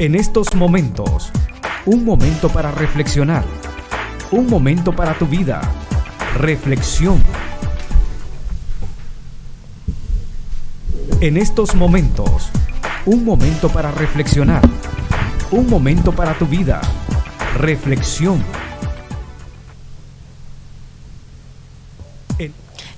En estos momentos, un momento para reflexionar, un momento para tu vida. Reflexión. En estos momentos, un momento para reflexionar, un momento para tu vida. Reflexión.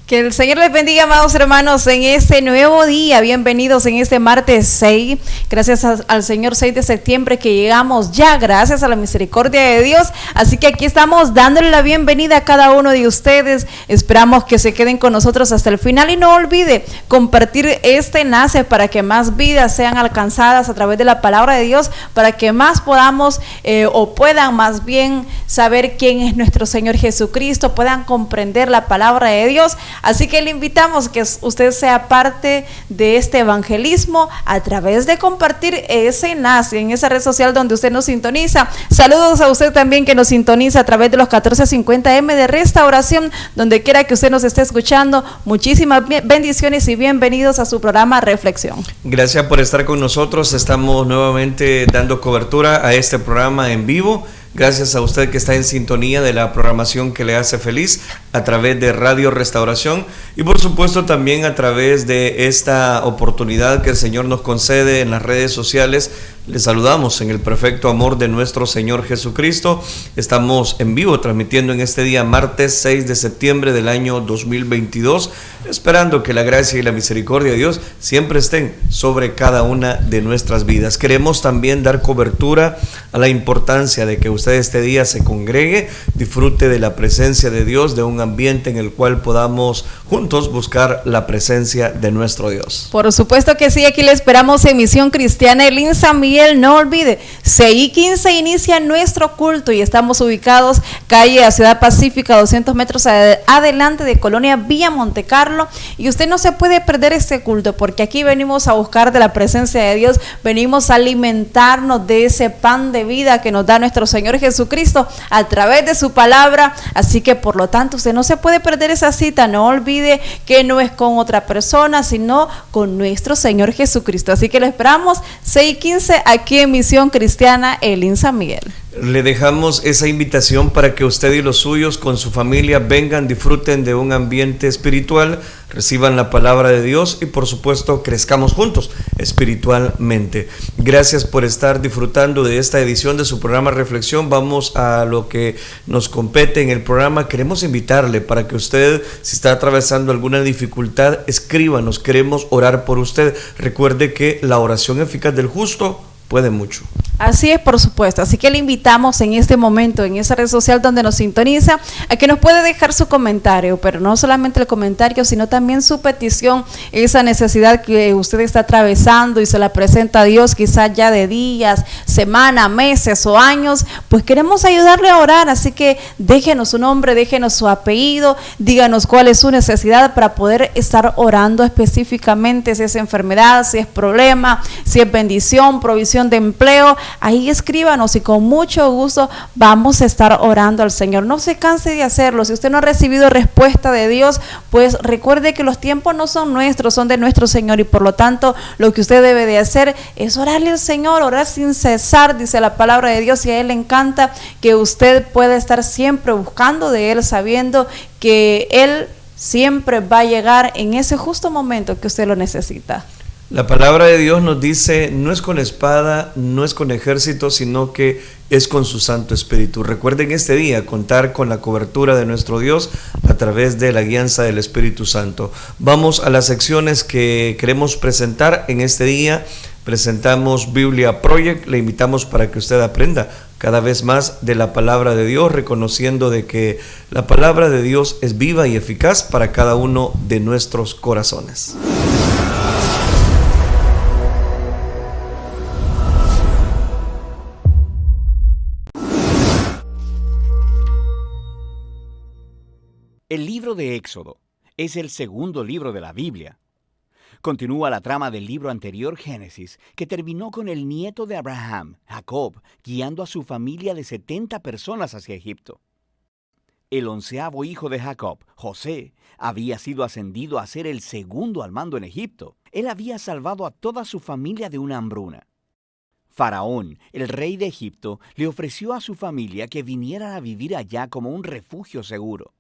Que el Señor les bendiga, amados hermanos, en este nuevo día. Bienvenidos en este martes 6. Gracias al Señor, 6 de septiembre que llegamos ya, gracias a la misericordia de Dios. Así que aquí estamos dándole la bienvenida a cada uno de ustedes. Esperamos que se queden con nosotros hasta el final y no olvide compartir este enlace para que más vidas sean alcanzadas a través de la palabra de Dios, para que más podamos o puedan más bien saber quién es nuestro Señor Jesucristo, puedan comprender la palabra de Dios. Así que le invitamos que usted sea parte de este evangelismo a través de compartir ese enlace en esa red social donde usted nos sintoniza. Saludos a usted también que nos sintoniza a través de los 1450M de Restauración, donde quiera que usted nos esté escuchando. Muchísimas bendiciones y bienvenidos a su programa Reflexión. Gracias por estar con nosotros. Estamos nuevamente dando cobertura a este programa en vivo. Gracias a usted que está en sintonía de la programación que le hace feliz a través de Radio Restauración y por supuesto también a través de esta oportunidad que el Señor nos concede en las redes sociales. Les saludamos en el perfecto amor de nuestro Señor Jesucristo. Estamos en vivo transmitiendo en este día martes 6 de septiembre del año 2022, esperando que la gracia y la misericordia de Dios siempre estén sobre cada una de nuestras vidas. Queremos también dar cobertura a la importancia de que usted este día se congregue, disfrute de la presencia de Dios, de un ambiente en el cual podamos juntos buscar la presencia de nuestro Dios. Por supuesto que sí, aquí le esperamos en Misión Cristiana Elín San Miguel. No olvide, 6:15 inicia nuestro culto y estamos ubicados calle a Ciudad Pacífica, 200 metros adelante de Colonia Villa Montecarlo, y usted no se puede perder este culto porque aquí venimos a buscar de la presencia de Dios, venimos a alimentarnos de ese pan de vida que nos da nuestro Señor Jesucristo a través de su palabra. Así que por lo tanto usted no se puede perder esa cita. No olvide que no es con otra persona sino con nuestro Señor Jesucristo. Así que lo esperamos 6:15 aquí en Misión Cristiana Elín San Miguel. Le dejamos esa invitación para que usted y los suyos con su familia vengan, disfruten de un ambiente espiritual, reciban la palabra de Dios y por supuesto crezcamos juntos espiritualmente. Gracias por estar disfrutando de esta edición de su programa Reflexión. Vamos a lo que nos compete en el programa. Queremos invitarle para que usted, si está atravesando alguna dificultad, escríbanos, queremos orar por usted. Recuerde que la oración eficaz del justo puede mucho. Así es, por supuesto. Así que le invitamos en este momento, en esa red social donde nos sintoniza, a que nos puede dejar su comentario, pero no solamente el comentario, sino también su petición, esa necesidad que usted está atravesando y se la presenta a Dios, quizás ya de días, semanas, meses o años. Pues queremos ayudarle a orar, así que déjenos su nombre, déjenos su apellido, díganos cuál es su necesidad para poder estar orando específicamente, si es enfermedad, si es problema, si es bendición, provisión de empleo. Ahí escríbanos y con mucho gusto vamos a estar orando al Señor. No se canse de hacerlo. Si usted no ha recibido respuesta de Dios, pues recuerde que los tiempos no son nuestros, son de nuestro Señor, y por lo tanto lo que usted debe de hacer es orarle al Señor, orar sin cesar, dice la palabra de Dios, y a Él le encanta que usted pueda estar siempre buscando de Él, sabiendo que Él siempre va a llegar en ese justo momento que usted lo necesita. La palabra de Dios nos dice, no es con espada, no es con ejército, sino que es con su Santo Espíritu. Recuerden este día contar con la cobertura de nuestro Dios a través de la guianza del Espíritu Santo. Vamos a las secciones que queremos presentar en este día. Presentamos Biblia Project. Le invitamos para que usted aprenda cada vez más de la palabra de Dios, reconociendo de que la palabra de Dios es viva y eficaz para cada uno de nuestros corazones. El libro de Éxodo es el segundo libro de la Biblia. Continúa la trama del libro anterior, Génesis, que terminó con el nieto de Abraham, Jacob, guiando a su familia de 70 personas hacia Egipto. El 11º hijo de Jacob, José, había sido ascendido a ser el segundo al mando en Egipto. Él había salvado a toda su familia de una hambruna. Faraón, el rey de Egipto, le ofreció a su familia que vinieran a vivir allá como un refugio seguro.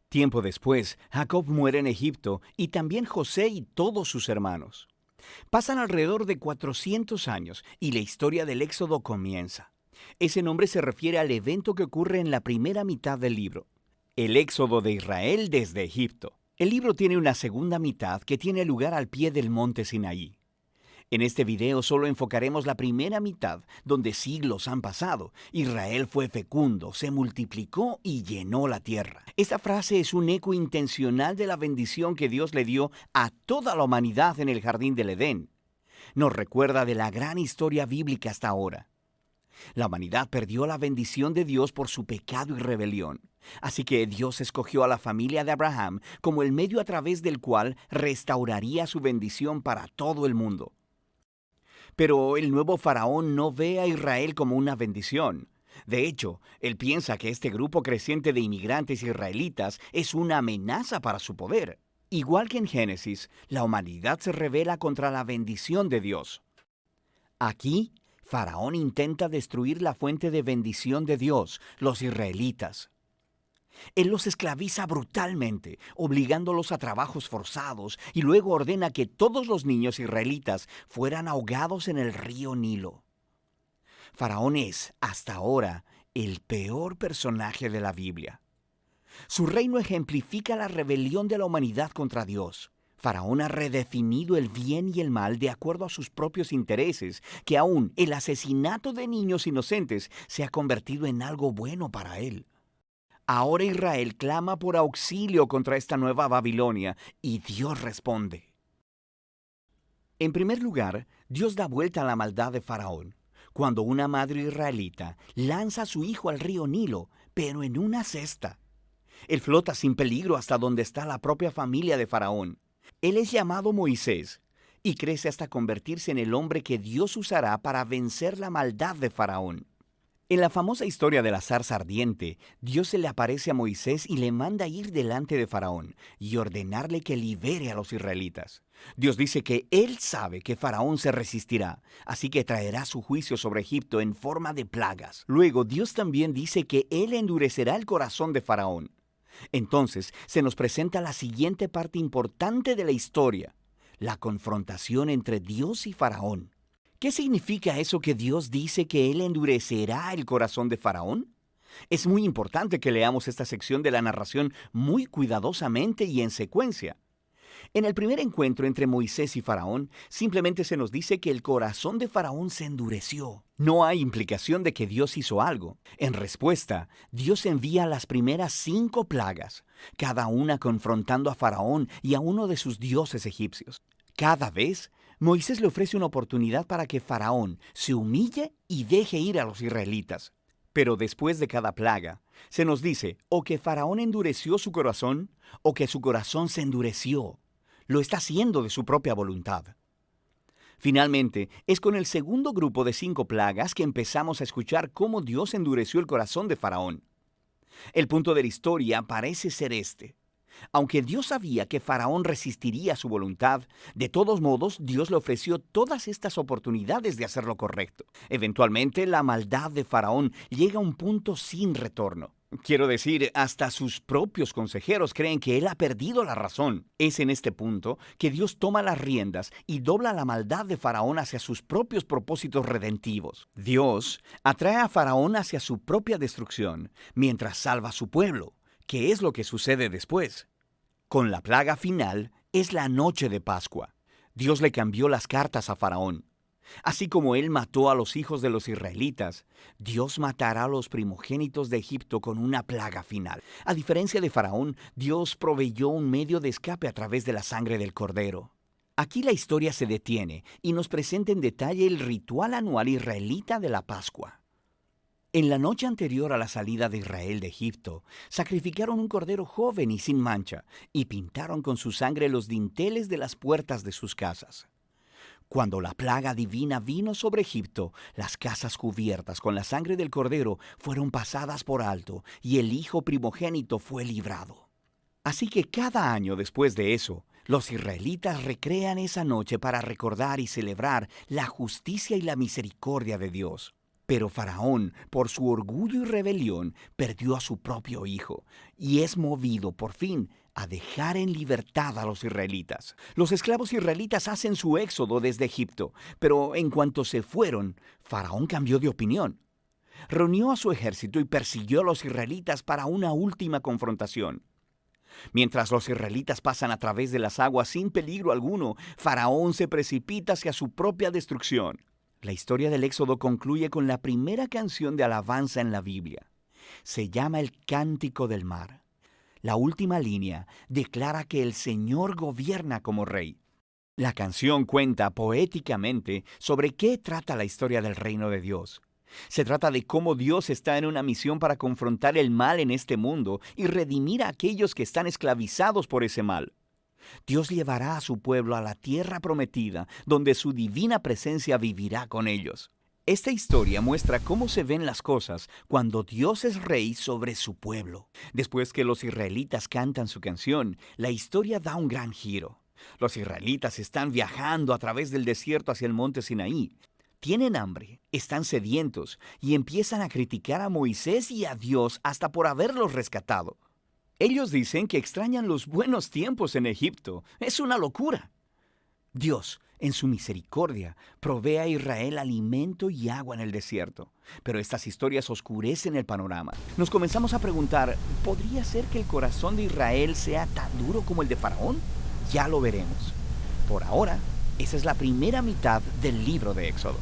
Tiempo después, Jacob muere en Egipto y también José y todos sus hermanos. Pasan alrededor de 400 años y la historia del Éxodo comienza. Ese nombre se refiere al evento que ocurre en la primera mitad del libro, el Éxodo de Israel desde Egipto. El libro tiene una segunda mitad que tiene lugar al pie del monte Sinaí. En este video solo enfocaremos la primera mitad, donde siglos han pasado. Israel fue fecundo, se multiplicó y llenó la tierra. Esta frase es un eco intencional de la bendición que Dios le dio a toda la humanidad en el jardín del Edén. Nos recuerda de la gran historia bíblica hasta ahora. La humanidad perdió la bendición de Dios por su pecado y rebelión. Así que Dios escogió a la familia de Abraham como el medio a través del cual restauraría su bendición para todo el mundo. Pero el nuevo faraón no ve a Israel como una bendición. De hecho, él piensa que este grupo creciente de inmigrantes israelitas es una amenaza para su poder. Igual que en Génesis, la humanidad se rebela contra la bendición de Dios. Aquí, Faraón intenta destruir la fuente de bendición de Dios, los israelitas. Él los esclaviza brutalmente, obligándolos a trabajos forzados, y luego ordena que todos los niños israelitas fueran ahogados en el río Nilo. Faraón es, hasta ahora, el peor personaje de la Biblia. Su reino ejemplifica la rebelión de la humanidad contra Dios. Faraón ha redefinido el bien y el mal de acuerdo a sus propios intereses, que aún el asesinato de niños inocentes se ha convertido en algo bueno para él. Ahora Israel clama por auxilio contra esta nueva Babilonia y Dios responde. En primer lugar, Dios da vuelta a la maldad de Faraón, cuando una madre israelita lanza a su hijo al río Nilo, pero en una cesta. Él flota sin peligro hasta donde está la propia familia de Faraón. Él es llamado Moisés y crece hasta convertirse en el hombre que Dios usará para vencer la maldad de Faraón. En la famosa historia de la zarza ardiente, Dios se le aparece a Moisés y le manda ir delante de Faraón y ordenarle que libere a los israelitas. Dios dice que él sabe que Faraón se resistirá, así que traerá su juicio sobre Egipto en forma de plagas. Luego, Dios también dice que él endurecerá el corazón de Faraón. Entonces, se nos presenta la siguiente parte importante de la historia, la confrontación entre Dios y Faraón. ¿Qué significa eso que Dios dice que Él endurecerá el corazón de Faraón? Es muy importante que leamos esta sección de la narración muy cuidadosamente y en secuencia. En el primer encuentro entre Moisés y Faraón, simplemente se nos dice que el corazón de Faraón se endureció. No hay implicación de que Dios hizo algo. En respuesta, Dios envía las primeras 5 plagas, cada una confrontando a Faraón y a uno de sus dioses egipcios. Cada vez, Moisés le ofrece una oportunidad para que Faraón se humille y deje ir a los israelitas. Pero después de cada plaga, se nos dice o que Faraón endureció su corazón o que su corazón se endureció. Lo está haciendo de su propia voluntad. Finalmente, es con el segundo grupo de 5 plagas que empezamos a escuchar cómo Dios endureció el corazón de Faraón. El punto de la historia parece ser este. Aunque Dios sabía que Faraón resistiría su voluntad, de todos modos Dios le ofreció todas estas oportunidades de hacer lo correcto. Eventualmente la maldad de Faraón llega a un punto sin retorno. Quiero decir, hasta sus propios consejeros creen que él ha perdido la razón. Es en este punto que Dios toma las riendas y dobla la maldad de Faraón hacia sus propios propósitos redentivos. Dios atrae a Faraón hacia su propia destrucción, mientras salva a su pueblo. ¿Qué es lo que sucede después? Con la plaga final es la noche de Pascua. Dios le cambió las cartas a Faraón. Así como él mató a los hijos de los israelitas, Dios matará a los primogénitos de Egipto con una plaga final. A diferencia de Faraón, Dios proveyó un medio de escape a través de la sangre del cordero. Aquí la historia se detiene y nos presenta en detalle el ritual anual israelita de la Pascua. En la noche anterior a la salida de Israel de Egipto, sacrificaron un cordero joven y sin mancha, y pintaron con su sangre los dinteles de las puertas de sus casas. Cuando la plaga divina vino sobre Egipto, las casas cubiertas con la sangre del cordero fueron pasadas por alto, y el hijo primogénito fue librado. Así que cada año después de eso, los israelitas recrean esa noche para recordar y celebrar la justicia y la misericordia de Dios. Pero Faraón, por su orgullo y rebelión, perdió a su propio hijo y es movido por fin a dejar en libertad a los israelitas. Los esclavos israelitas hacen su éxodo desde Egipto, pero en cuanto se fueron, Faraón cambió de opinión. Reunió a su ejército y persiguió a los israelitas para una última confrontación. Mientras los israelitas pasan a través de las aguas sin peligro alguno, Faraón se precipita hacia su propia destrucción. La historia del Éxodo concluye con la primera canción de alabanza en la Biblia. Se llama el Cántico del Mar. La última línea declara que el Señor gobierna como rey. La canción cuenta poéticamente sobre qué trata la historia del reino de Dios. Se trata de cómo Dios está en una misión para confrontar el mal en este mundo y redimir a aquellos que están esclavizados por ese mal. Dios llevará a su pueblo a la tierra prometida, donde su divina presencia vivirá con ellos. Esta historia muestra cómo se ven las cosas cuando Dios es rey sobre su pueblo. Después que los israelitas cantan su canción, la historia da un gran giro. Los israelitas están viajando a través del desierto hacia el monte Sinaí. Tienen hambre, están sedientos y empiezan a criticar a Moisés y a Dios hasta por haberlos rescatado. Ellos dicen que extrañan los buenos tiempos en Egipto. Es una locura. Dios, en su misericordia, provee a Israel alimento y agua en el desierto. Pero estas historias oscurecen el panorama. Nos comenzamos a preguntar, ¿podría ser que el corazón de Israel sea tan duro como el de Faraón? Ya lo veremos. Por ahora, esa es la primera mitad del libro de Éxodo.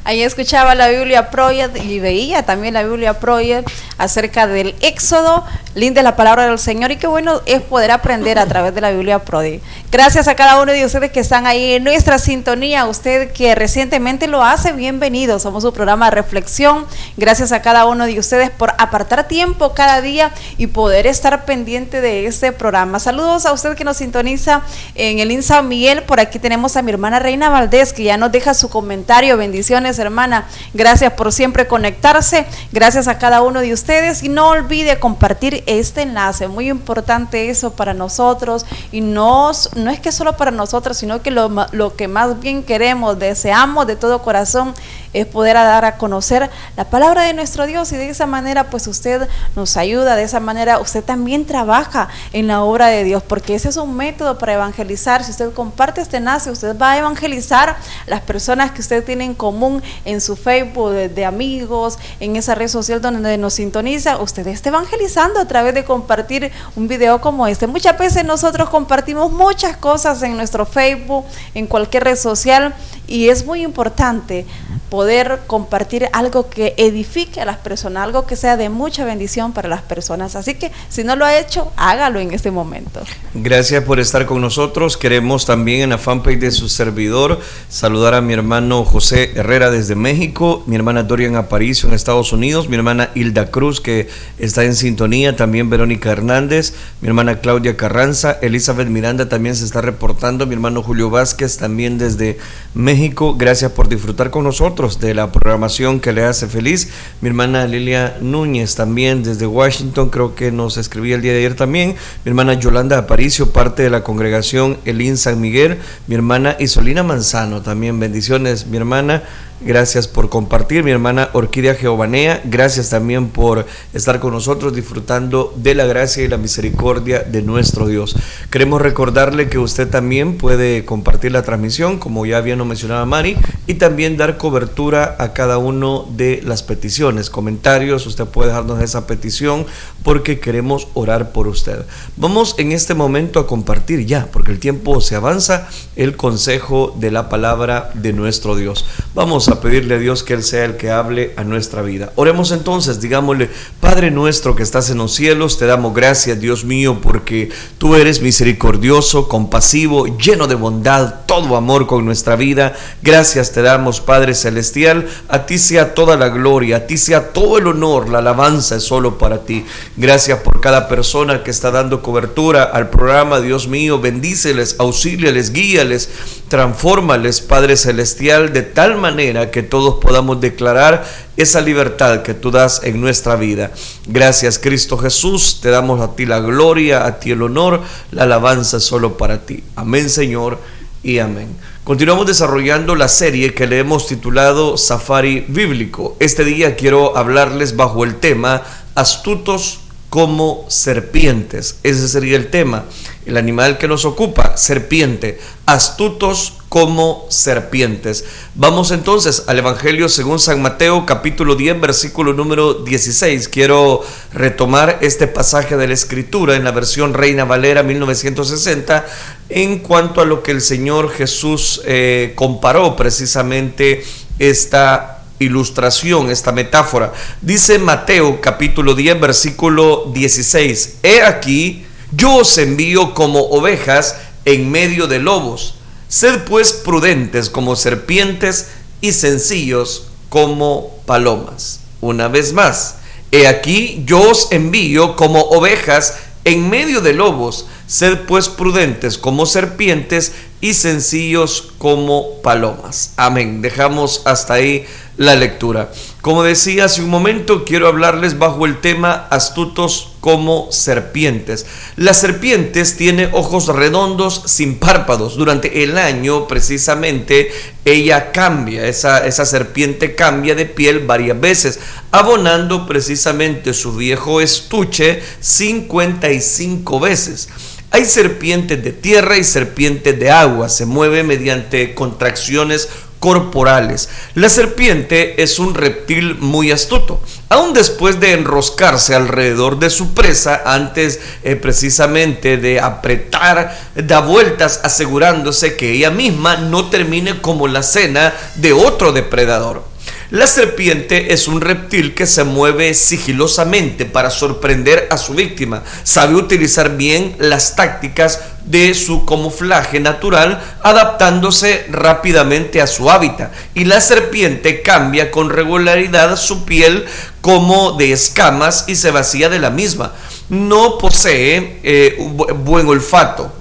Ahí escuchaba la Biblia Project y veía también la Biblia Project acerca del Éxodo. Linda la palabra del Señor y qué bueno es poder aprender a través de la Biblia Project. Gracias a cada uno de ustedes que están ahí en nuestra sintonía. Usted que recientemente lo hace, bienvenido. Somos un programa de reflexión. Gracias a cada uno de ustedes por apartar tiempo cada día y poder estar pendiente de este programa. Saludos a usted que nos sintoniza en el IN San Miguel. Por aquí tenemos a mi hermana Reina Valdés que ya nos deja su comentario. Bendiciones, hermana, gracias por siempre conectarse, gracias a cada uno de ustedes y no olvide compartir este enlace, muy importante eso para nosotros y no es que solo para nosotros, sino que lo que más bien queremos, deseamos de todo corazón es poder dar a conocer la palabra de nuestro Dios y de esa manera pues usted nos ayuda, de esa manera usted también trabaja en la obra de Dios, porque ese es un método para evangelizar. Si usted comparte este enlace, usted va a evangelizar las personas que usted tiene en común en su Facebook, de amigos, en esa red social donde nos sintoniza, usted está evangelizando a través de compartir un video como este. Muchas veces nosotros compartimos muchas cosas en nuestro Facebook, en cualquier red social y es muy importante poder compartir algo que edifique a las personas, algo que sea de mucha bendición para las personas. Así que si no lo ha hecho, hágalo en este momento. Gracias por estar con nosotros. Queremos también en la fanpage de su servidor saludar a mi hermano José Herrera desde México, mi hermana Dorian Aparicio en Estados Unidos, mi hermana Hilda Cruz que está en sintonía, también Verónica Hernández, mi hermana Claudia Carranza, Elizabeth Miranda también se está reportando, mi hermano Julio Vázquez también desde México. Gracias por disfrutar con nosotros de la programación que le hace feliz. Mi hermana Lilia Núñez también desde Washington, creo que nos escribía el día de ayer también. Mi hermana Yolanda Aparicio, parte de la congregación Elín San Miguel. Mi hermana Isolina Manzano también, bendiciones mi hermana. Gracias por compartir, mi hermana Orquídea Geovanea, gracias también por estar con nosotros disfrutando de la gracia y la misericordia de nuestro Dios. Queremos recordarle que usted también puede compartir la transmisión, como ya bien lo mencionaba Mari, y también dar cobertura a cada uno de las peticiones, comentarios. Usted puede dejarnos esa petición porque queremos orar por usted. Vamos en este momento a compartir ya, porque el tiempo se avanza, el consejo de la palabra de nuestro Dios. Vamos a pedirle a Dios que Él sea el que hable a nuestra vida. Oremos entonces, digámosle: Padre nuestro que estás en los cielos, te damos gracias, Dios mío, porque tú eres misericordioso, compasivo, lleno de bondad, todo amor con nuestra vida. Gracias te damos, Padre celestial. A ti sea toda la gloria, a ti sea todo el honor, la alabanza es solo para ti. Gracias por cada persona que está dando cobertura al programa, Dios mío, bendíceles, auxíliales, guíales. Transfórmales, Padre Celestial, de tal manera que todos podamos declarar esa libertad que tú das en nuestra vida. Gracias, Cristo Jesús. Te damos a ti la gloria, a ti el honor, la alabanza solo para ti. Amén, Señor, y amén. Continuamos desarrollando la serie que le hemos titulado Safari Bíblico. Este día quiero hablarles bajo el tema astutos como serpientes. Ese sería el tema, el animal que nos ocupa, serpiente, astutos como serpientes. Vamos entonces al Evangelio según San Mateo, capítulo 10, versículo número 16. Quiero retomar este pasaje de la Escritura en la versión Reina Valera 1960 en cuanto a lo que el Señor Jesús comparó precisamente esta ilustración, esta metáfora. Dice Mateo capítulo 10 versículo 16: He aquí, yo os envío como ovejas en medio de lobos. Sed pues prudentes como serpientes y sencillos como palomas. Una vez más, he aquí, yo os envío como ovejas en medio de lobos. Sed pues prudentes como serpientes y sencillos como palomas. Amén. Dejamos hasta ahí la lectura. Como decía hace un momento, quiero hablarles bajo el tema astutos como serpientes. Las serpientes tienen ojos redondos sin párpados. Durante el año, precisamente, ella cambia, esa serpiente cambia de piel varias veces, abonando precisamente su viejo estuche 55 veces. Hay serpientes de tierra y serpientes de agua. Se mueve mediante contracciones corporales. La serpiente es un reptil muy astuto. Aún después de enroscarse alrededor de su presa, antes precisamente de apretar, da vueltas asegurándose que ella misma no termine como la cena de otro depredador. La serpiente es un reptil que se mueve sigilosamente para sorprender a su víctima. Sabe utilizar bien las tácticas de su camuflaje natural, adaptándose rápidamente a su hábitat. Y la serpiente cambia con regularidad su piel como de escamas y se vacía de la misma. No posee buen olfato,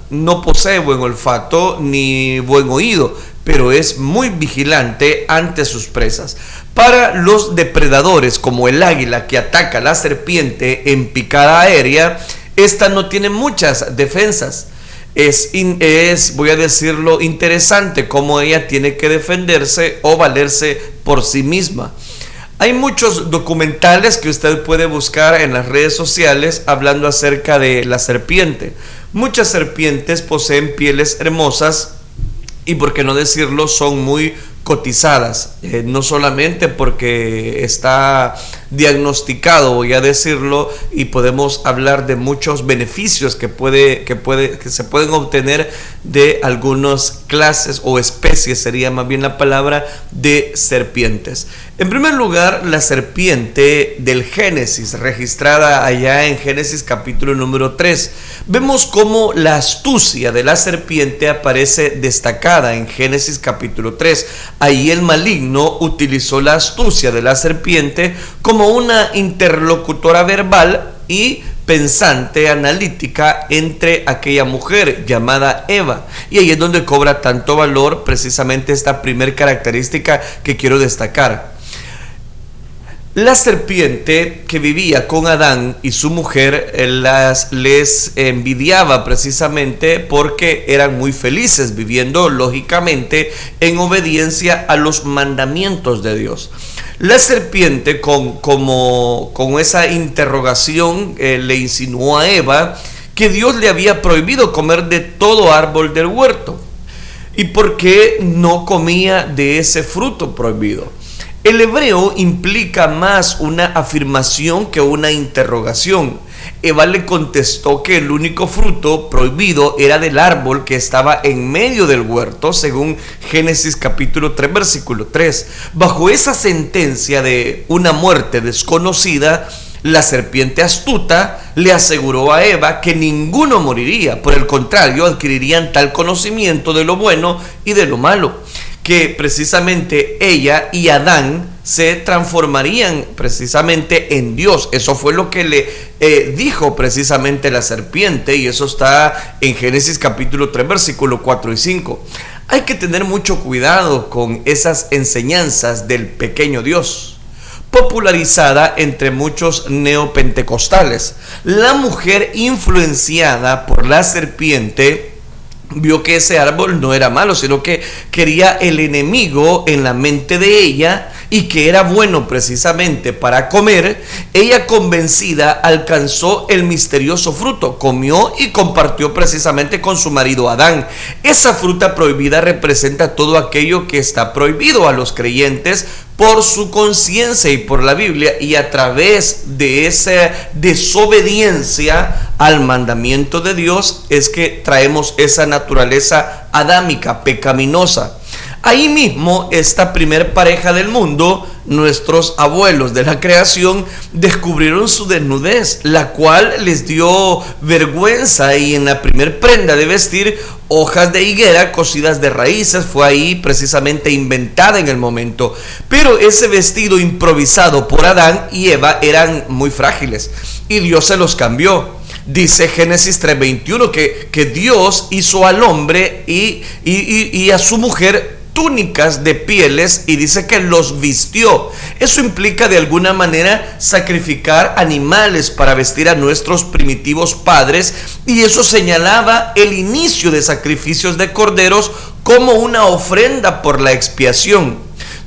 ni buen oído, pero es muy vigilante ante sus presas. Para los depredadores como el águila que ataca a la serpiente en picada aérea, esta no tiene muchas defensas. Voy a decirlo, interesante cómo ella tiene que defenderse o valerse por sí misma. Hay muchos documentales que usted puede buscar en las redes sociales hablando acerca de la serpiente. Muchas serpientes poseen pieles hermosas y, por qué no decirlo, son muy cotizadas, no solamente porque está diagnosticado, voy a decirlo, y podemos hablar de muchos beneficios que se pueden obtener de algunas clases o especies, sería más bien la palabra, de serpientes. En primer lugar, la serpiente del Génesis, registrada allá en Génesis capítulo número 3. Vemos cómo la astucia de la serpiente aparece destacada en Génesis capítulo 3. Ahí el maligno utilizó la astucia de la serpiente como una interlocutora verbal y pensante, analítica entre aquella mujer llamada Eva. Y ahí es donde cobra tanto valor precisamente esta primer característica que quiero destacar. La serpiente que vivía con Adán y su mujer les envidiaba precisamente porque eran muy felices viviendo lógicamente en obediencia a los mandamientos de Dios. La serpiente con esa interrogación le insinuó a Eva que Dios le había prohibido comer de todo árbol del huerto. ¿Y por qué no comía de ese fruto prohibido? El hebreo implica más una afirmación que una interrogación. Eva le contestó que el único fruto prohibido era del árbol que estaba en medio del huerto, según Génesis capítulo 3, versículo 3. Bajo esa sentencia de una muerte desconocida, la serpiente astuta le aseguró a Eva que ninguno moriría, por el contrario, adquirirían tal conocimiento de lo bueno y de lo malo, que precisamente ella y Adán se transformarían precisamente en Dios. Eso fue lo que le dijo precisamente la serpiente, y eso está en Génesis capítulo 3, versículo 4 y 5. Hay que tener mucho cuidado con esas enseñanzas del pequeño Dios, popularizada entre muchos neopentecostales. La mujer influenciada por la serpiente vio que ese árbol no era malo, sino que quería el enemigo en la mente de ella y que era bueno precisamente para comer. Ella, convencida, alcanzó el misterioso fruto, comió y compartió precisamente con su marido Adán. Esa fruta prohibida representa todo aquello que está prohibido a los creyentes por su conciencia y por la Biblia, y a través de esa desobediencia al mandamiento de Dios es que traemos esa naturaleza adámica, pecaminosa. Ahí mismo, esta primer pareja del mundo, nuestros abuelos de la creación, descubrieron su desnudez, la cual les dio vergüenza, y en la primer prenda de vestir, hojas de higuera cosidas de raíces, fue ahí precisamente inventada en el momento. Pero ese vestido improvisado por Adán y Eva eran muy frágiles y Dios se los cambió. Dice Génesis 3:21 que Dios hizo al hombre y a su mujer túnicas de pieles, y dice que los vistió. Eso implica de alguna manera sacrificar animales para vestir a nuestros primitivos padres, y eso señalaba el inicio de sacrificios de corderos como una ofrenda por la expiación.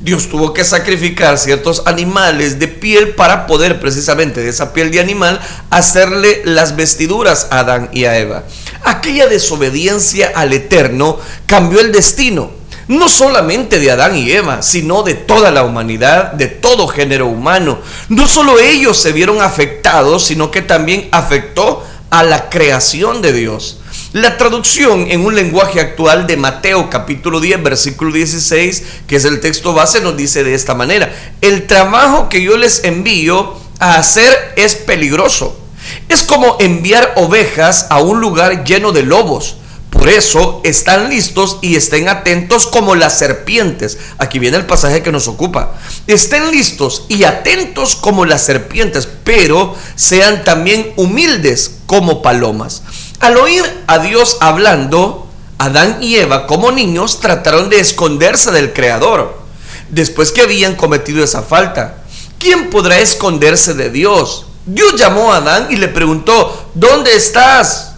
Dios tuvo que sacrificar ciertos animales de piel para poder precisamente de esa piel de animal hacerle las vestiduras a Adán y a Eva. Aquella desobediencia al Eterno cambió el destino, no solamente de Adán y Eva, sino de toda la humanidad, de todo género humano. No solo ellos se vieron afectados, sino que también afectó a la creación de Dios. La traducción en un lenguaje actual de Mateo capítulo 10 versículo 16, que es el texto base, nos dice de esta manera: el trabajo que yo les envío a hacer es peligroso. Es como enviar ovejas a un lugar lleno de lobos. Por eso están listos y estén atentos como las serpientes. Aquí viene el pasaje que nos ocupa. Estén listos y atentos como las serpientes, pero sean también humildes como palomas. Al oír a Dios hablando, Adán y Eva, como niños, trataron de esconderse del Creador después que habían cometido esa falta. ¿Quién podrá esconderse de Dios? Dios llamó a Adán y le preguntó: ¿dónde estás?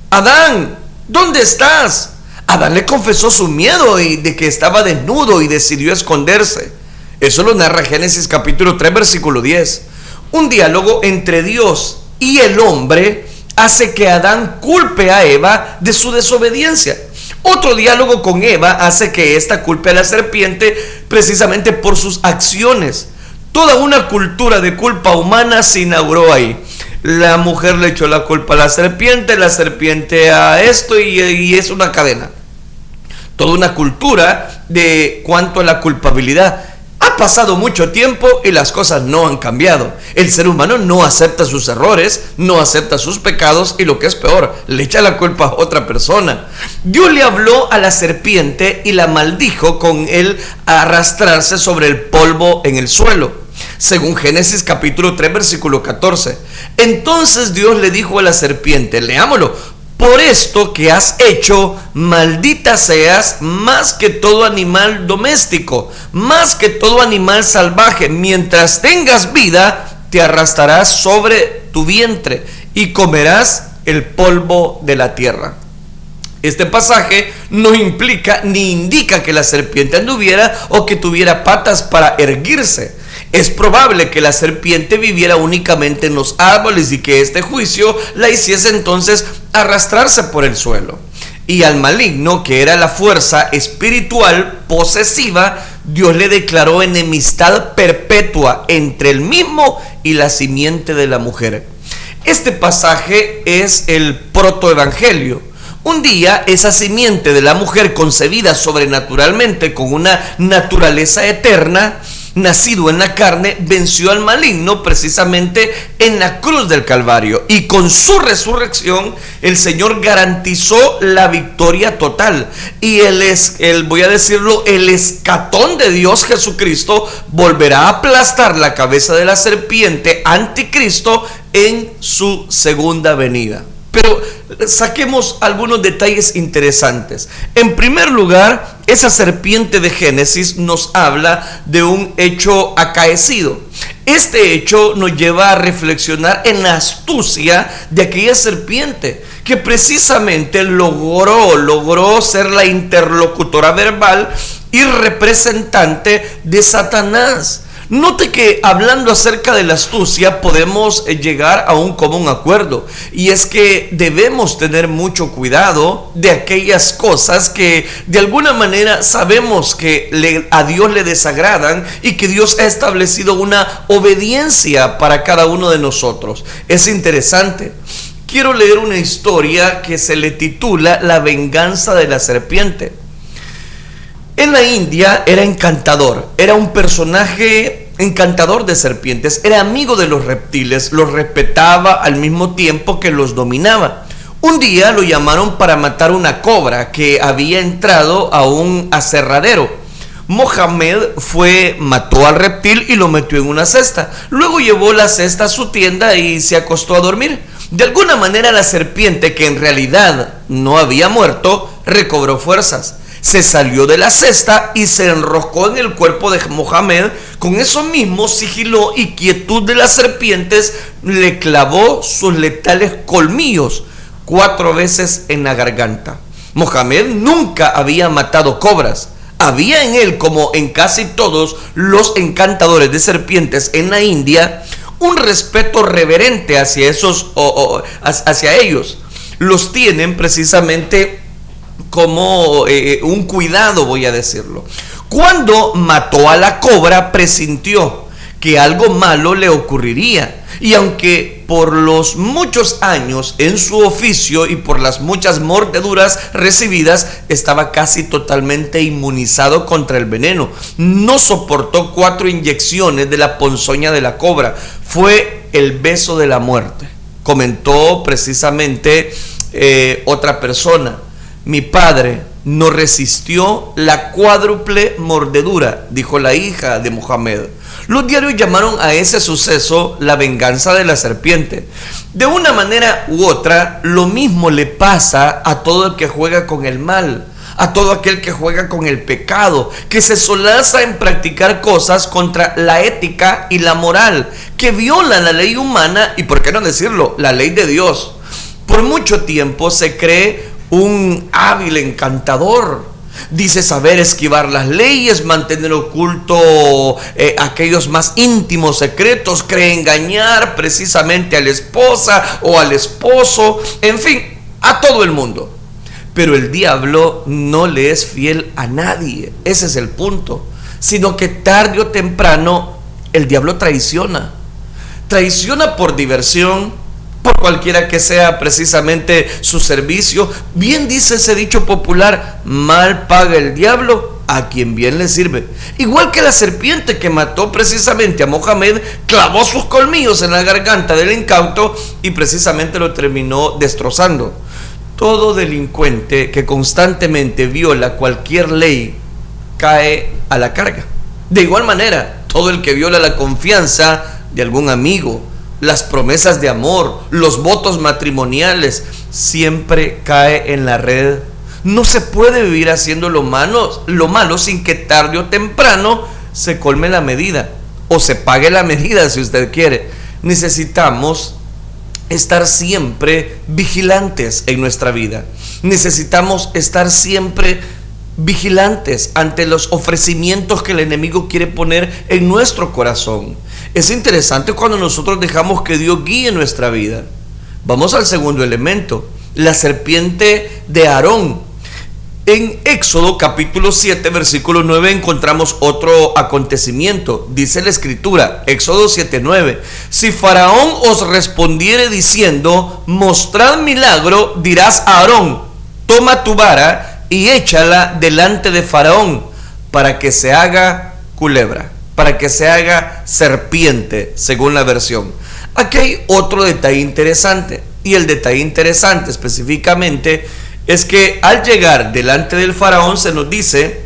Adán, ¿dónde estás? Adán le confesó su miedo y de que estaba desnudo y decidió esconderse. Eso lo narra Génesis capítulo 3 versículo 10. Un diálogo entre Dios y el hombre hace que Adán culpe a Eva de su desobediencia. Otro diálogo con Eva hace que ésta culpe a la serpiente precisamente por sus acciones. Toda una cultura de culpa humana se inauguró ahí. La mujer le echó la culpa a la serpiente a esto, y es una cadena. Toda una cultura de cuanto a la culpabilidad. Ha pasado mucho tiempo y las cosas no han cambiado. El ser humano no acepta sus errores, no acepta sus pecados, y lo que es peor, le echa la culpa a otra persona. Dios le habló a la serpiente y la maldijo con el arrastrarse sobre el polvo en el suelo, según Génesis capítulo 3 versículo 14. Entonces Dios le dijo a la serpiente, leámoslo: por esto que has hecho, maldita seas más que todo animal doméstico, más que todo animal salvaje. Mientras tengas vida, te arrastrarás sobre tu vientre y comerás el polvo de la tierra. Este pasaje no implica ni indica que la serpiente anduviera o que tuviera patas para erguirse. Es probable que la serpiente viviera únicamente en los árboles y que este juicio la hiciese entonces arrastrarse por el suelo. Y al maligno, que era la fuerza espiritual posesiva, Dios le declaró enemistad perpetua entre él mismo y la simiente de la mujer. Este pasaje es el protoevangelio. Un día esa simiente de la mujer, concebida sobrenaturalmente con una naturaleza eterna, nacido en la carne, venció al maligno precisamente en la cruz del Calvario, y con su resurrección el Señor garantizó la victoria total, y el escatón de Dios Jesucristo volverá a aplastar la cabeza de la serpiente anticristo en su segunda venida. Pero saquemos algunos detalles interesantes. En primer lugar, esa serpiente de Génesis nos habla de un hecho acaecido. Este hecho nos lleva a reflexionar en la astucia de aquella serpiente que precisamente logró ser la interlocutora verbal y representante de Satanás. Note que hablando acerca de la astucia podemos llegar a un común acuerdo, y es que debemos tener mucho cuidado de aquellas cosas que de alguna manera sabemos que a Dios le desagradan y que Dios ha establecido una obediencia para cada uno de nosotros. Es interesante. Quiero leer una historia que se le titula La venganza de la serpiente. En la India era encantador, era un personaje encantador de serpientes, era amigo de los reptiles, los respetaba al mismo tiempo que los dominaba. Un día lo llamaron para matar una cobra que había entrado a un aserradero. Mohamed mató al reptil y lo metió en una cesta. Luego llevó la cesta a su tienda y se acostó a dormir. De alguna manera la serpiente, que en realidad no había muerto, recobró fuerzas. Se salió de la cesta y se enroscó en el cuerpo de Mohamed. Con eso mismo, sigilo y quietud de las serpientes, le clavó sus letales colmillos 4 veces en la garganta. Mohamed nunca había matado cobras. Había en él, como en casi todos los encantadores de serpientes en la India, un respeto reverente hacia hacia ellos. Los tienen precisamente como un cuidado, voy a decirlo. Cuando mató a la cobra, presintió que algo malo le ocurriría, y aunque por los muchos años en su oficio y por las muchas mordeduras recibidas estaba casi totalmente inmunizado contra el veneno, no soportó 4 inyecciones de la ponzoña de la cobra. Fue el beso de la muerte. Comentó precisamente otra persona: mi padre no resistió la cuádruple mordedura, dijo la hija de Mohamed. Los diarios llamaron a ese suceso la venganza de la serpiente. De una manera u otra, lo mismo le pasa a todo el que juega con el mal, a todo aquel que juega con el pecado, que se solaza en practicar cosas contra la ética y la moral, que violan la ley humana y, por qué no decirlo, la ley de Dios. Por mucho tiempo se cree un hábil encantador. Dice saber esquivar las leyes, mantener oculto aquellos más íntimos secretos, cree engañar precisamente a la esposa o al esposo, en fin, a todo el mundo. Pero el diablo no le es fiel a nadie, ese es el punto, sino que tarde o temprano el diablo traiciona por diversión, por cualquiera que sea precisamente su servicio. Bien dice ese dicho popular: mal paga el diablo a quien bien le sirve. Igual que la serpiente que mató precisamente a Mohamed, clavó sus colmillos en la garganta del incauto y precisamente lo terminó destrozando. Todo delincuente que constantemente viola cualquier ley cae a la carga. De igual manera, todo el que viola la confianza de algún amigo, las promesas de amor, los votos matrimoniales, siempre cae en la red. No se puede vivir haciendo lo malo sin que tarde o temprano se colme la medida, o se pague la medida si usted quiere. Necesitamos estar siempre vigilantes en nuestra vida. Necesitamos estar siempre vigilantes ante los ofrecimientos que el enemigo quiere poner en nuestro corazón. Es interesante cuando nosotros dejamos que Dios guíe nuestra vida. Vamos al segundo elemento, la serpiente de Aarón. En Éxodo capítulo 7 versículo 9 encontramos otro acontecimiento. Dice la escritura, Éxodo 7:9: si Faraón os respondiere diciendo, mostrad milagro, dirás a Aarón, toma tu vara y échala delante de Faraón, para que se haga culebra, para que se haga serpiente, según la versión. Aquí hay otro detalle interesante, y el detalle interesante específicamente es que al llegar delante del faraón se nos dice: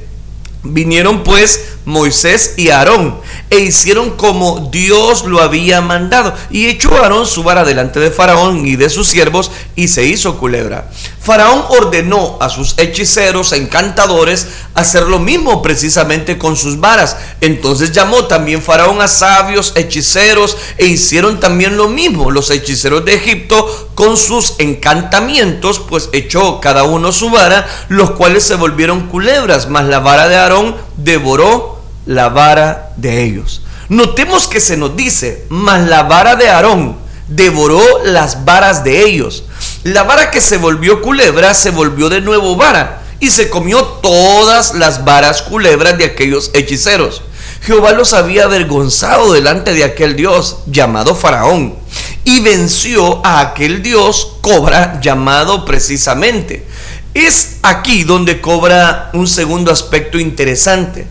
vinieron pues Moisés y Aarón, e hicieron como Dios lo había mandado. Y echó Aarón su vara delante de Faraón y de sus siervos, y se hizo culebra. Faraón ordenó a sus hechiceros, encantadores, hacer lo mismo precisamente con sus varas. Entonces llamó también Faraón a sabios, hechiceros, e hicieron también lo mismo los hechiceros de Egipto con sus encantamientos, pues echó cada uno su vara, los cuales se volvieron culebras, mas la vara de Aarón devoró la vara de ellos. Notemos que se nos dice, mas la vara de Aarón devoró las varas de ellos. La vara que se volvió culebra se volvió de nuevo vara, y se comió todas las varas culebras de aquellos hechiceros. Jehová los había avergonzado delante de aquel Dios llamado Faraón, y venció a aquel Dios Cobra llamado precisamente. Es aquí donde cobra un segundo aspecto interesante.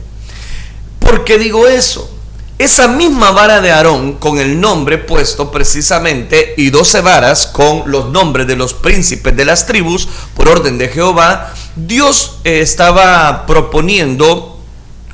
¿Por qué digo eso? Esa misma vara de Aarón, con el nombre puesto precisamente, y 12 varas con los nombres de los príncipes de las tribus, por orden de Jehová, Dios estaba proponiendo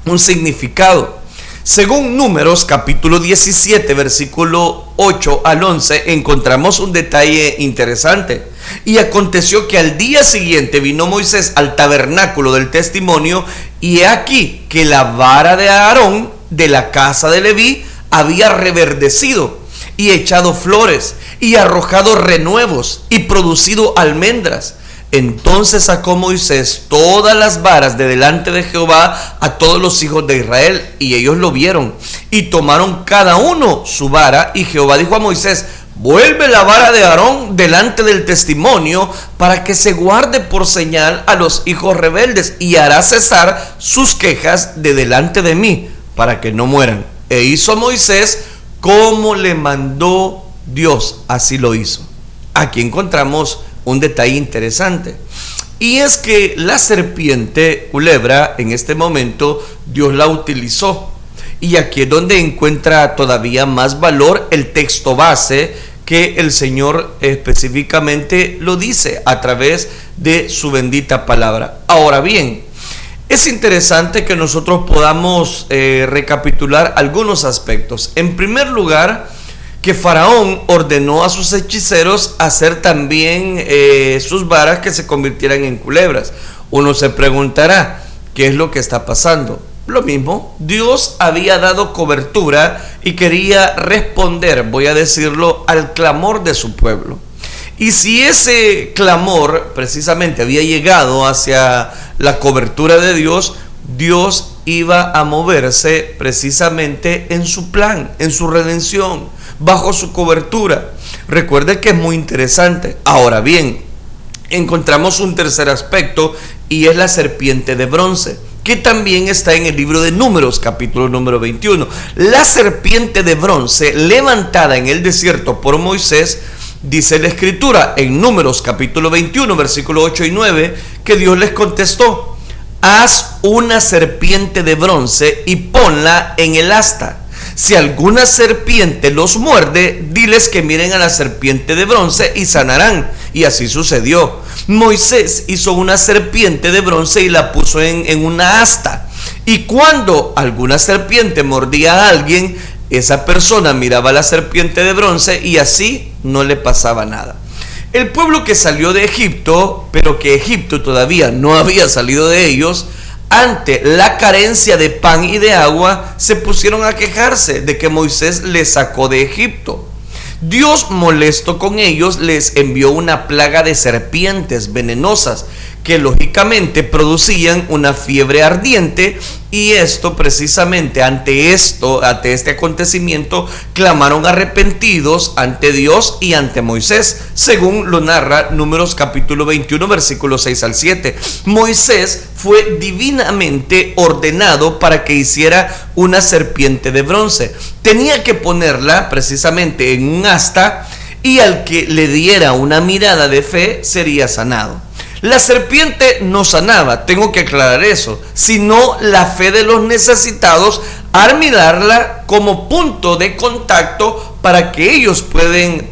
un significado. Según Números capítulo 17, versículo 8 al 11, encontramos un detalle interesante. Y aconteció que al día siguiente vino Moisés al tabernáculo del testimonio, y he aquí que la vara de Aarón de la casa de Leví había reverdecido y echado flores y arrojado renuevos y producido almendras. Entonces sacó Moisés todas las varas de delante de Jehová a todos los hijos de Israel, y ellos lo vieron y tomaron cada uno su vara. Y Jehová dijo a Moisés: vuelve la vara de Aarón delante del testimonio, para que se guarde por señal a los hijos rebeldes, y hará cesar sus quejas de delante de mí, para que no mueran. E hizo Moisés como le mandó Dios, así lo hizo. Aquí encontramos un detalle interesante, y es que la serpiente culebra, en este momento Dios la utilizó, y aquí es donde encuentra todavía más valor el texto base, que el Señor específicamente lo dice a través de su bendita palabra. Ahora bien, es interesante que nosotros podamos recapitular algunos aspectos. En primer lugar, que Faraón ordenó a sus hechiceros hacer también sus varas que se convirtieran en culebras. Uno se preguntará, ¿qué es lo que está pasando? Lo mismo, Dios había dado cobertura y quería responder, voy a decirlo, al clamor de su pueblo. Y si ese clamor precisamente había llegado hacia la cobertura de Dios, Dios iba a moverse precisamente en su plan, en su redención, bajo su cobertura. Recuerde que es muy interesante. Ahora bien, encontramos un tercer aspecto, y es la serpiente de bronce, que también está en el libro de Números, capítulo número 21. La serpiente de bronce levantada en el desierto por Moisés, dice la escritura en Números capítulo 21, versículo 8 y 9, que Dios les contestó: haz una serpiente de bronce y ponla en el asta. Si alguna serpiente los muerde, diles que miren a la serpiente de bronce y sanarán. Y así sucedió. Moisés hizo una serpiente de bronce y la puso en una asta. Y cuando alguna serpiente mordía a alguien, esa persona miraba a la serpiente de bronce y así no le pasaba nada. El pueblo que salió de Egipto, pero que Egipto todavía no había salido de ellos, ante la carencia de pan y de agua, se pusieron a quejarse de que Moisés les sacó de Egipto. Dios, molesto con ellos, les envió una plaga de serpientes venenosas que lógicamente producían una fiebre ardiente, y esto precisamente ante este acontecimiento clamaron arrepentidos ante Dios y ante Moisés, según lo narra Números capítulo 21 versículos 6 al 7. Moisés fue divinamente ordenado para que hiciera una serpiente de bronce. Tenía que ponerla precisamente en un asta, y al que le diera una mirada de fe sería sanado. La serpiente no sanaba, tengo que aclarar eso, sino la fe de los necesitados al mirarla como punto de contacto para que ellos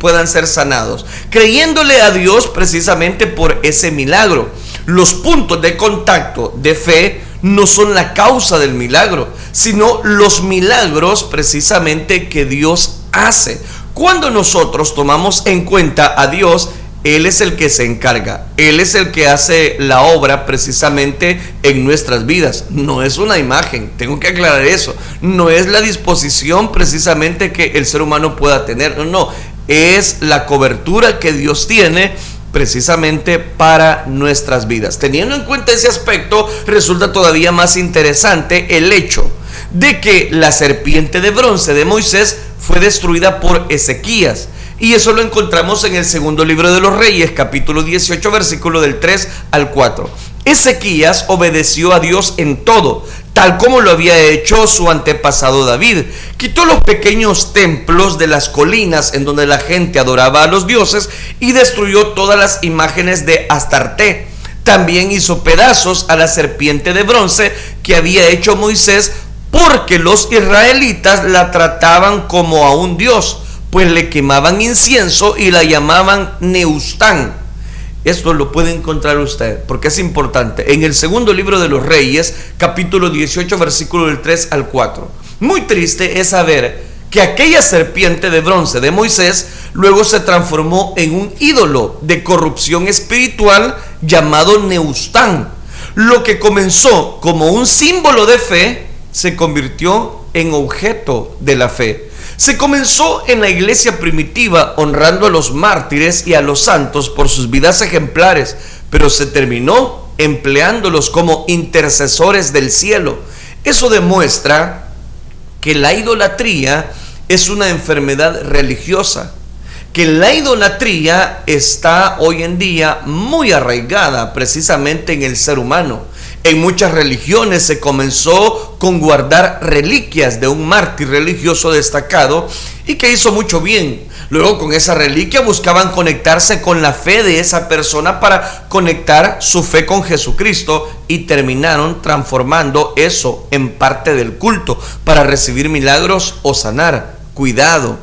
puedan ser sanados, creyéndole a Dios precisamente por ese milagro. Los puntos de contacto de fe no son la causa del milagro, sino los milagros precisamente que Dios hace. Cuando nosotros tomamos en cuenta a Dios, Él es el que se encarga, Él es el que hace la obra precisamente en nuestras vidas. No es una imagen, tengo que aclarar eso. No es la disposición precisamente que el ser humano pueda tener, no, es la cobertura que Dios tiene precisamente para nuestras vidas. Teniendo en cuenta ese aspecto, resulta todavía más interesante el hecho de que la serpiente de bronce de Moisés fue destruida por Ezequías. Y eso lo encontramos en el segundo libro de los Reyes, capítulo 18, versículo del 3 al 4. Ezequías obedeció a Dios en todo, tal como lo había hecho su antepasado David. Quitó los pequeños templos de las colinas en donde la gente adoraba a los dioses y destruyó todas las imágenes de Astarté. También hizo pedazos a la serpiente de bronce que había hecho Moisés, porque los israelitas la trataban como a un dios, pues le quemaban incienso y la llamaban Neustán. Esto lo puede encontrar usted, porque es importante, en el segundo libro de los Reyes, capítulo 18, versículo del 3 al 4. Muy triste es saber que aquella serpiente de bronce de Moisés luego se transformó en un ídolo de corrupción espiritual llamado Neustán. Lo que comenzó como un símbolo de fe se convirtió en objeto de la fe. Se comenzó en la iglesia primitiva honrando a los mártires y a los santos por sus vidas ejemplares, pero se terminó empleándolos como intercesores del cielo. Eso demuestra que la idolatría es una enfermedad religiosa, que la idolatría está hoy en día muy arraigada precisamente en el ser humano. En muchas religiones se comenzó con guardar reliquias de un mártir religioso destacado y que hizo mucho bien. Luego con esa reliquia buscaban conectarse con la fe de esa persona para conectar su fe con Jesucristo, y terminaron transformando eso en parte del culto para recibir milagros o sanar. Cuidado,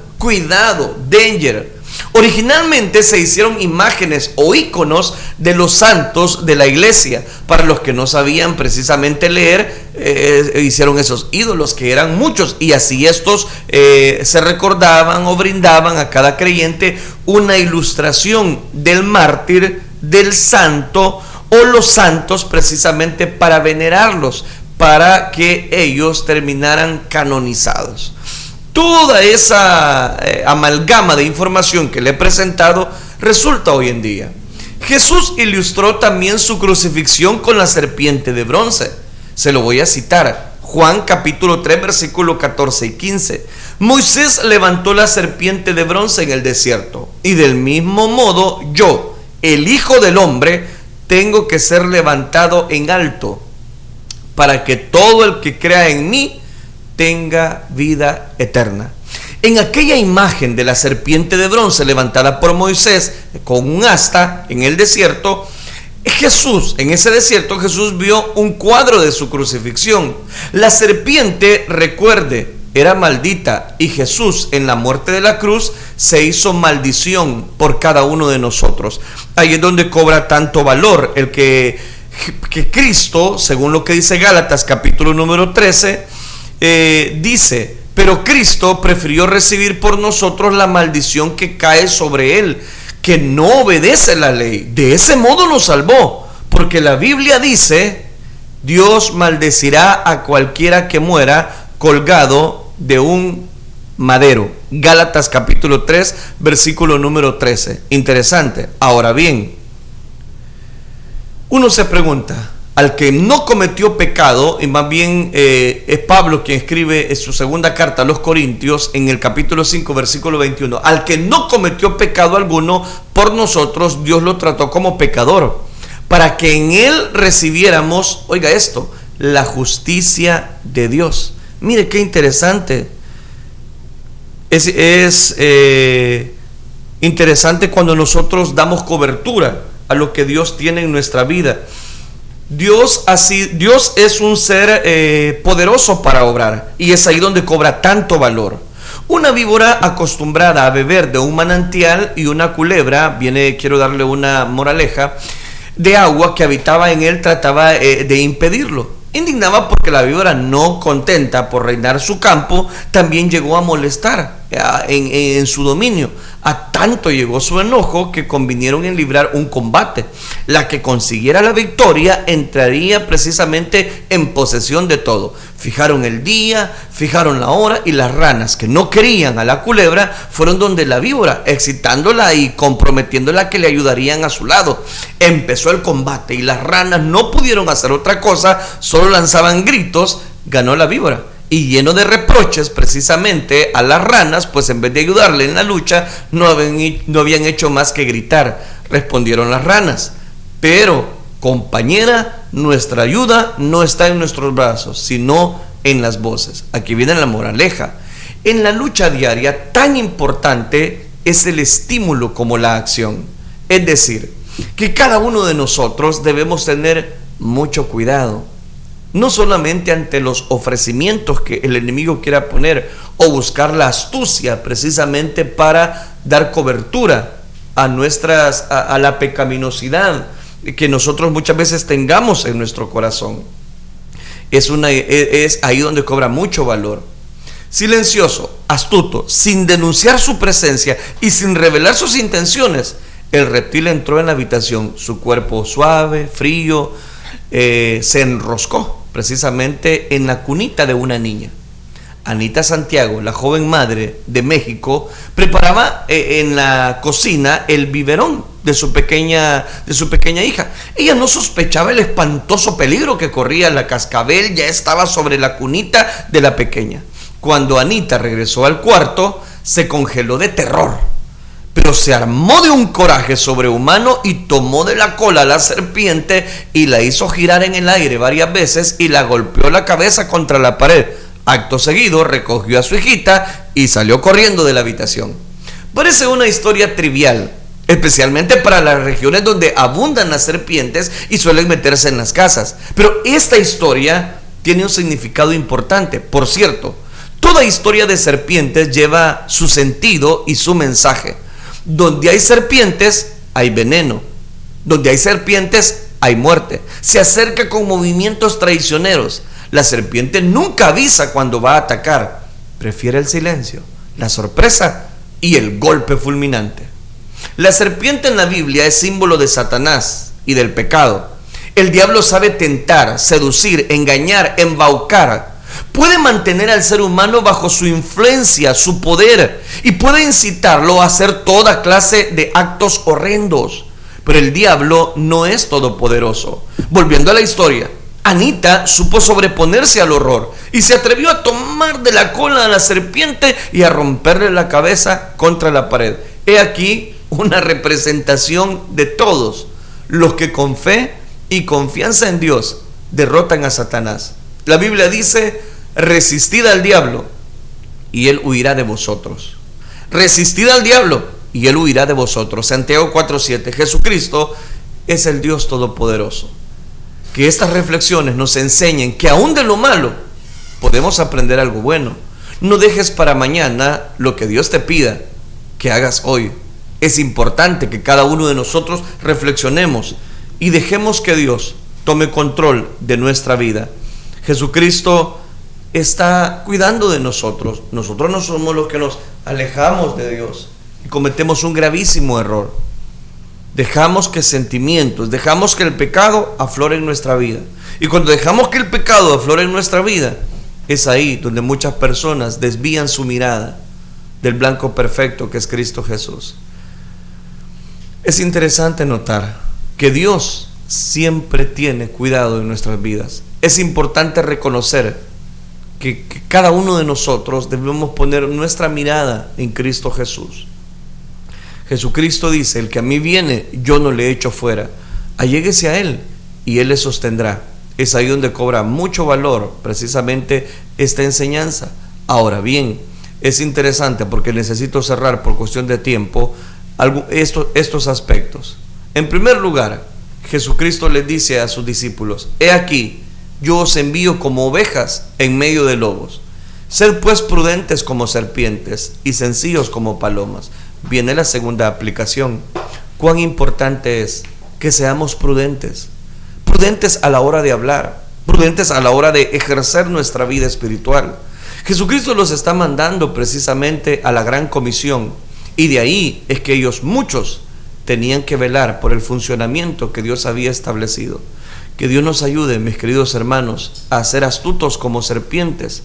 danger. Originalmente se hicieron imágenes o íconos de los santos de la iglesia. Para los que no sabían precisamente leer, hicieron esos ídolos, que eran muchos, y así estos se recordaban o brindaban a cada creyente una ilustración del mártir, del santo o los santos, precisamente para venerarlos, para que ellos terminaran canonizados. Toda esa amalgama de información que le he presentado resulta hoy en día. Jesús ilustró también su crucifixión con la serpiente de bronce. Se lo voy a citar. Juan capítulo 3, versículo 14 y 15. Moisés levantó la serpiente de bronce en el desierto, y del mismo modo yo, el Hijo del Hombre, tengo que ser levantado en alto, para que todo el que crea en mí tenga vida eterna. En aquella imagen de la serpiente de bronce levantada por Moisés con un asta en el desierto, en ese desierto Jesús vio un cuadro de su crucifixión. La serpiente, recuerde, era maldita, y Jesús en la muerte de la cruz se hizo maldición por cada uno de nosotros. Ahí es donde cobra tanto valor el que Cristo, según lo que dice Gálatas capítulo número 13, dice: pero Cristo prefirió recibir por nosotros la maldición que cae sobre él, que no obedece la ley. De ese modo nos salvó, porque la Biblia dice: Dios maldecirá a cualquiera que muera colgado de un madero. Gálatas capítulo 3, versículo número 13. Interesante. Ahora bien, uno se pregunta, al que no cometió pecado, y más bien es Pablo quien escribe en su segunda carta a los Corintios, en el capítulo 5, versículo 21, al que no cometió pecado alguno, por nosotros Dios lo trató como pecador, para que en él recibiéramos, oiga esto, la justicia de Dios. Mire qué interesante. Es interesante cuando nosotros damos cobertura a lo que Dios tiene en nuestra vida. Dios es un ser poderoso para obrar, y es ahí donde cobra tanto valor. Una víbora acostumbrada a beber de un manantial y una culebra, quiero darle una moraleja, de agua que habitaba en él, trataba de impedirlo. Indignaba porque la víbora, no contenta por reinar su campo, también llegó a molestar en su dominio. A tanto llegó su enojo que convinieron en librar un combate. La que consiguiera la victoria entraría precisamente en posesión de todo. Fijaron el día, fijaron la hora, y las ranas, que no querían a la culebra, fueron donde la víbora, excitándola y comprometiéndola que le ayudarían a su lado. Empezó el combate y las ranas no pudieron hacer otra cosa, solo lanzaban gritos. Ganó la víbora, y lleno de reproches precisamente a las ranas, pues en vez de ayudarle en la lucha, no habían hecho más que gritar. Respondieron las ranas: pero, compañera, nuestra ayuda no está en nuestros brazos, sino en las voces. Aquí viene la moraleja. En la lucha diaria, tan importante es el estímulo como la acción. Es decir, que cada uno de nosotros debemos tener mucho cuidado, no solamente ante los ofrecimientos que el enemigo quiera poner, o buscar la astucia precisamente para dar cobertura a la pecaminosidad que nosotros muchas veces tengamos en nuestro corazón. Es ahí donde cobra mucho valor. Silencioso, astuto, sin denunciar su presencia y sin revelar sus intenciones, el reptil entró en la habitación. Su cuerpo suave, frío, se enroscó precisamente en la cunita de una niña. Anita Santiago, la joven madre de México, preparaba en la cocina el biberón de su pequeña hija. Ella no sospechaba el espantoso peligro que corría. La cascabel ya estaba sobre la cunita de la pequeña. Cuando Anita regresó al cuarto, se congeló de terror, pero se armó de un coraje sobrehumano y tomó de la cola a la serpiente y la hizo girar en el aire varias veces y la golpeó la cabeza contra la pared. Acto seguido recogió a su hijita y salió corriendo de la habitación. Parece una historia trivial, especialmente para las regiones donde abundan las serpientes y suelen meterse en las casas, pero esta historia tiene un significado importante. Por cierto, toda historia de serpientes lleva su sentido y su mensaje. Donde hay serpientes, hay veneno. Donde hay serpientes, hay muerte. Se acerca con movimientos traicioneros. La serpiente nunca avisa cuando va a atacar. Prefiere el silencio, la sorpresa y el golpe fulminante. La serpiente en la Biblia es símbolo de Satanás y del pecado. El diablo sabe tentar, seducir, engañar, embaucar. Puede mantener al ser humano bajo su influencia, su poder, y puede incitarlo a hacer toda clase de actos horrendos. Pero el diablo no es todopoderoso. Volviendo a la historia, Anita supo sobreponerse al horror y se atrevió a tomar de la cola a la serpiente y a romperle la cabeza contra la pared. He aquí una representación de todos los que con fe y confianza en Dios derrotan a Satanás. La Biblia dice: resistid al diablo y él huirá de vosotros. Resistid al diablo y él huirá de vosotros. Santiago 4:7. Jesucristo es el Dios todopoderoso. Que estas reflexiones nos enseñen que aún de lo malo podemos aprender algo bueno. No dejes para mañana lo que Dios te pida que hagas hoy. Es importante que cada uno de nosotros reflexionemos y dejemos que Dios tome control de nuestra vida. Jesucristo está cuidando de nosotros. Nosotros no somos los que nos alejamos de Dios y cometemos un gravísimo error. Dejamos que sentimientos, dejamos que el pecado aflore en nuestra vida. Y cuando dejamos que el pecado aflore en nuestra vida, es ahí donde muchas personas desvían su mirada del blanco perfecto que es Cristo Jesús. Es interesante notar que Dios siempre tiene cuidado en nuestras vidas. Es importante reconocer que cada uno de nosotros debemos poner nuestra mirada en Cristo Jesús. Jesucristo dice: el que a mí viene, yo no le echo fuera. Alléguese a Él y Él le sostendrá. Es ahí donde cobra mucho valor precisamente esta enseñanza. Ahora bien, es interesante porque necesito cerrar por cuestión de tiempo estos aspectos. En primer lugar, Jesucristo les dice a sus discípulos: he aquí, yo os envío como ovejas en medio de lobos. Sed pues prudentes como serpientes y sencillos como palomas. Viene la segunda aplicación. Cuán importante es que seamos prudentes a la hora de hablar, prudentes a la hora de ejercer nuestra vida espiritual. Jesucristo los está mandando precisamente a la gran comisión, y de ahí es que ellos, muchos, tenían que velar por el funcionamiento que Dios había establecido. Que Dios nos ayude, mis queridos hermanos, a ser astutos como serpientes,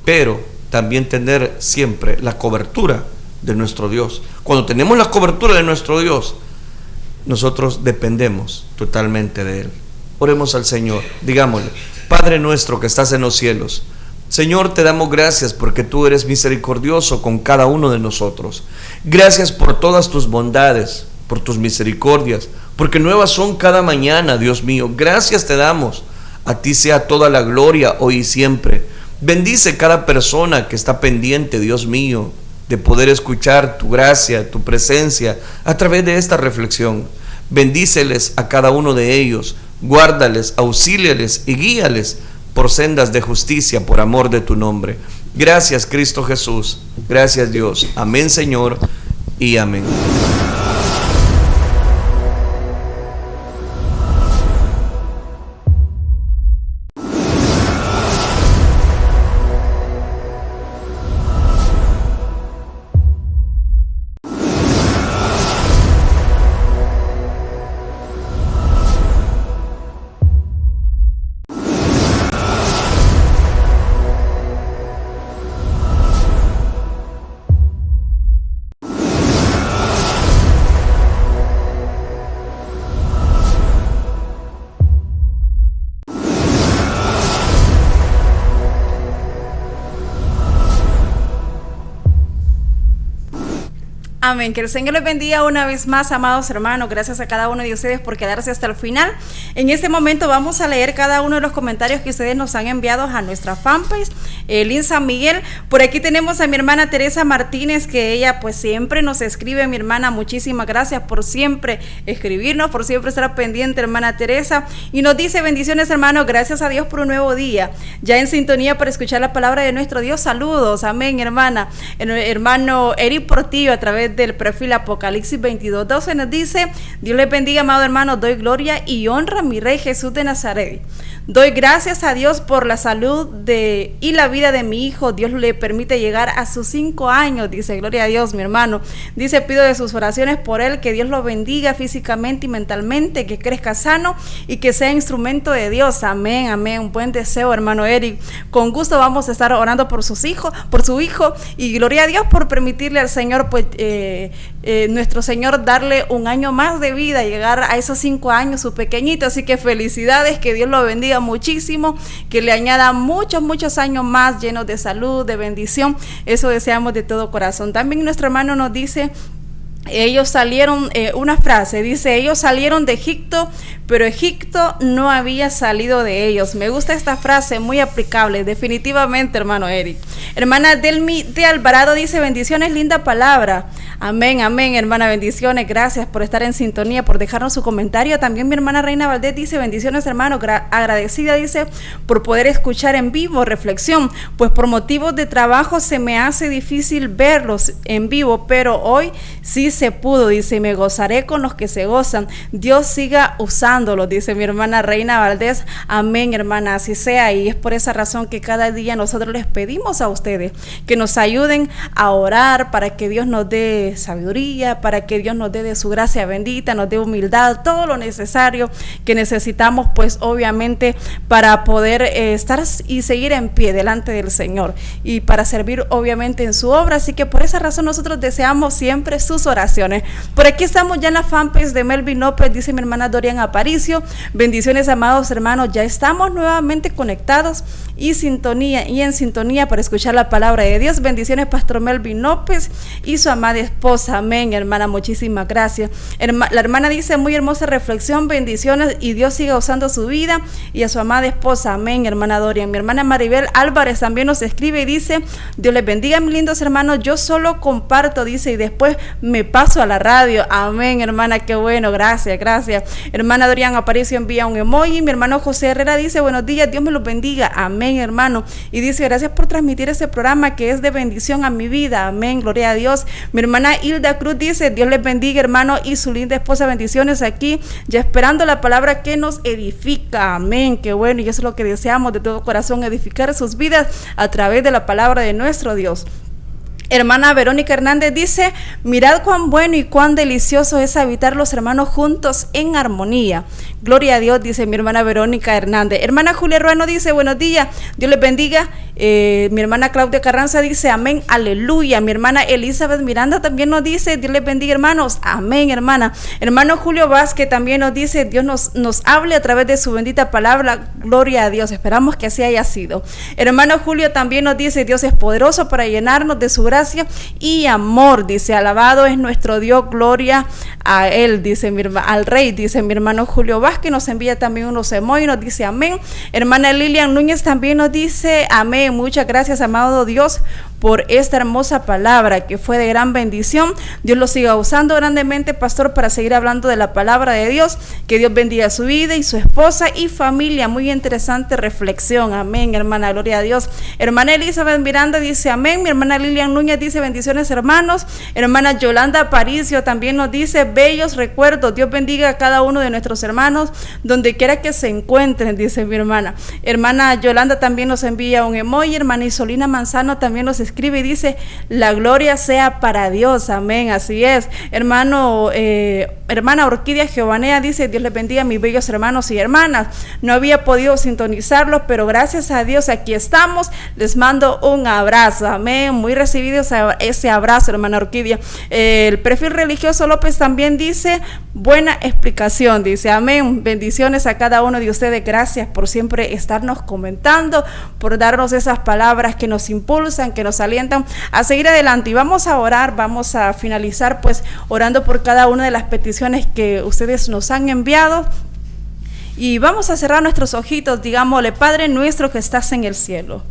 pero también tener siempre la cobertura de nuestro Dios. Cuando tenemos la cobertura de nuestro Dios, nosotros dependemos totalmente de Él. Oremos al Señor, digámosle: Padre nuestro que estás en los cielos, Señor, te damos gracias porque tú eres misericordioso con cada uno de nosotros. Gracias por todas tus bondades, por tus misericordias, porque nuevas son cada mañana, Dios mío. Gracias te damos. A ti sea toda la gloria hoy y siempre. Bendice cada persona que está pendiente, Dios mío, de poder escuchar tu gracia, tu presencia a través de esta reflexión. Bendíceles a cada uno de ellos, guárdales, auxíliales y guíales por sendas de justicia por amor de tu nombre. Gracias, Cristo Jesús. Gracias, Dios. Amén, Señor, y amén. Amén. Que el Señor les bendiga una vez más, amados hermanos. Gracias a cada uno de ustedes por quedarse hasta el final. En este momento vamos a leer cada uno de los comentarios que ustedes nos han enviado a nuestra fanpage, Lin San Miguel. Por aquí tenemos a mi hermana Teresa Martínez, que ella pues siempre nos escribe. Mi hermana, muchísimas gracias por siempre escribirnos, por siempre estar pendiente, hermana Teresa. Y nos dice: bendiciones, hermano, gracias a Dios por un nuevo día. Ya en sintonía para escuchar la palabra de nuestro Dios. Saludos. Amén, hermana. El hermano Eric Portillo, a través del perfil Apocalipsis 22:12, nos dice: Dios les bendiga, amado hermano, doy gloria y honra a mi Rey Jesús de Nazaret. Doy gracias a Dios por la salud y la vida de mi hijo. Dios le permite llegar a sus 5 años, dice. Gloria a Dios, mi hermano. Dice: pido de sus oraciones por él, que Dios lo bendiga físicamente y mentalmente, que crezca sano y que sea instrumento de Dios. Amén, amén. Un buen deseo, hermano Eric. Con gusto vamos a estar orando por sus hijos, por su hijo, y gloria a Dios por permitirle al Señor, pues, nuestro Señor, darle un año más de vida, llegar a esos 5 años, su pequeñito. Así que felicidades, que Dios lo bendiga muchísimo, que le añada muchos años más llenos de salud, de bendición. Eso deseamos de todo corazón. También nuestro hermano nos dice: ellos salieron, una frase, dice: ellos salieron de Egipto, pero Egipto no había salido de ellos. Me gusta esta frase, muy aplicable, definitivamente, hermano Eric. Hermana Delmi de Alvarado dice: bendiciones, linda palabra. Amén, amén, hermana, bendiciones, gracias por estar en sintonía, por dejarnos su comentario. También mi hermana Reina Valdés dice: bendiciones, hermano, agradecida, dice, por poder escuchar en vivo reflexión, pues por motivos de trabajo se me hace difícil verlos en vivo, pero hoy sí se pudo, dice, y me gozaré con los que se gozan. Dios siga usándolos, dice mi hermana Reina Valdés. Amén, hermana, así sea, y es por esa razón que cada día nosotros les pedimos a ustedes que nos ayuden a orar para que Dios nos dé sabiduría, para que Dios nos dé de su gracia bendita, nos dé humildad, todo lo necesario que necesitamos, pues obviamente para poder estar y seguir en pie delante del Señor y para servir obviamente en su obra. Así que por esa razón nosotros deseamos siempre sus oraciones. Por aquí estamos ya en la fanpage de Melvin López, dice mi hermana Dorian Aparicio: bendiciones, amados hermanos, ya estamos nuevamente conectados y en sintonía para escuchar la palabra de Dios. Bendiciones, Pastor Melvin López y su amada esposa. Amén, hermana, muchísimas gracias. La hermana dice: muy hermosa reflexión, bendiciones, y Dios siga usando su vida y a su amada esposa. Amén, hermana Dorian. Mi hermana Maribel Álvarez también nos escribe y dice: Dios les bendiga, mis lindos hermanos, yo solo comparto, dice, y después me paso a la radio. Amén, hermana, qué bueno, gracias. Hermana Dorian Aparicio envía un emoji. Mi hermano José Herrera dice: buenos días, Dios me los bendiga. Amén, hermano, y dice: gracias por transmitir este programa que es de bendición a mi vida. Amén, gloria a Dios. Mi hermana Hilda Cruz dice, Dios les bendiga, hermano, y su linda esposa, bendiciones aquí, ya esperando la palabra que nos edifica. Amén, qué bueno, y eso es lo que deseamos de todo corazón, edificar sus vidas a través de la palabra de nuestro Dios. Hermana Verónica Hernández dice, mirad cuán bueno y cuán delicioso es habitar los hermanos juntos en armonía. Gloria a Dios, dice mi hermana Verónica Hernández. Hermana Julia Ruano dice, buenos días, Dios les bendiga. Mi hermana Claudia Carranza dice, amén, aleluya. Mi hermana Elizabeth Miranda también nos dice, Dios les bendiga, hermanos, amén, hermana. Hermano Julio Vázquez también nos dice, Dios nos hable a través de su bendita palabra, gloria a Dios, esperamos que así haya sido. Hermano Julio también nos dice, Dios es poderoso para llenarnos de su gracia y amor, dice, alabado es nuestro Dios, gloria a él, dice al rey, dice mi hermano Julio Vázquez, nos envía también unos emojis, nos dice amén. Hermana Lilian Núñez también nos dice amén, muchas gracias, amado Dios, por esta hermosa palabra que fue de gran bendición. Dios lo siga usando grandemente, pastor, para seguir hablando de la palabra de Dios. Que Dios bendiga su vida y su esposa y familia. Muy interesante reflexión. Amén, hermana, gloria a Dios. Hermana Elizabeth Miranda dice amén. Mi hermana Lilian Núñez dice bendiciones, hermanos. Hermana Yolanda Aparicio también nos dice bellos recuerdos. Dios bendiga a cada uno de nuestros hermanos donde quiera que se encuentren, dice mi hermana. Hermana Yolanda también nos envía un emoji. Hermana Isolina Manzano también nos escribe y dice, la gloria sea para Dios, amén, así es. Hermana Orquídea Giovanea dice, Dios les bendiga, mis bellos hermanos y hermanas. No había podido sintonizarlos, pero gracias a Dios aquí estamos. Les mando un abrazo, amén, muy recibido ese abrazo, hermana Orquídea. El perfil religioso López también dice, buena explicación, dice, amén, bendiciones a cada uno de ustedes, gracias por siempre estarnos comentando, por darnos esas palabras que nos impulsan, que nos alientan a seguir adelante. Y vamos a orar, vamos a finalizar pues orando por cada una de las peticiones que ustedes nos han enviado. Y vamos a cerrar nuestros ojitos, digámosle, Padre nuestro que estás en el cielo.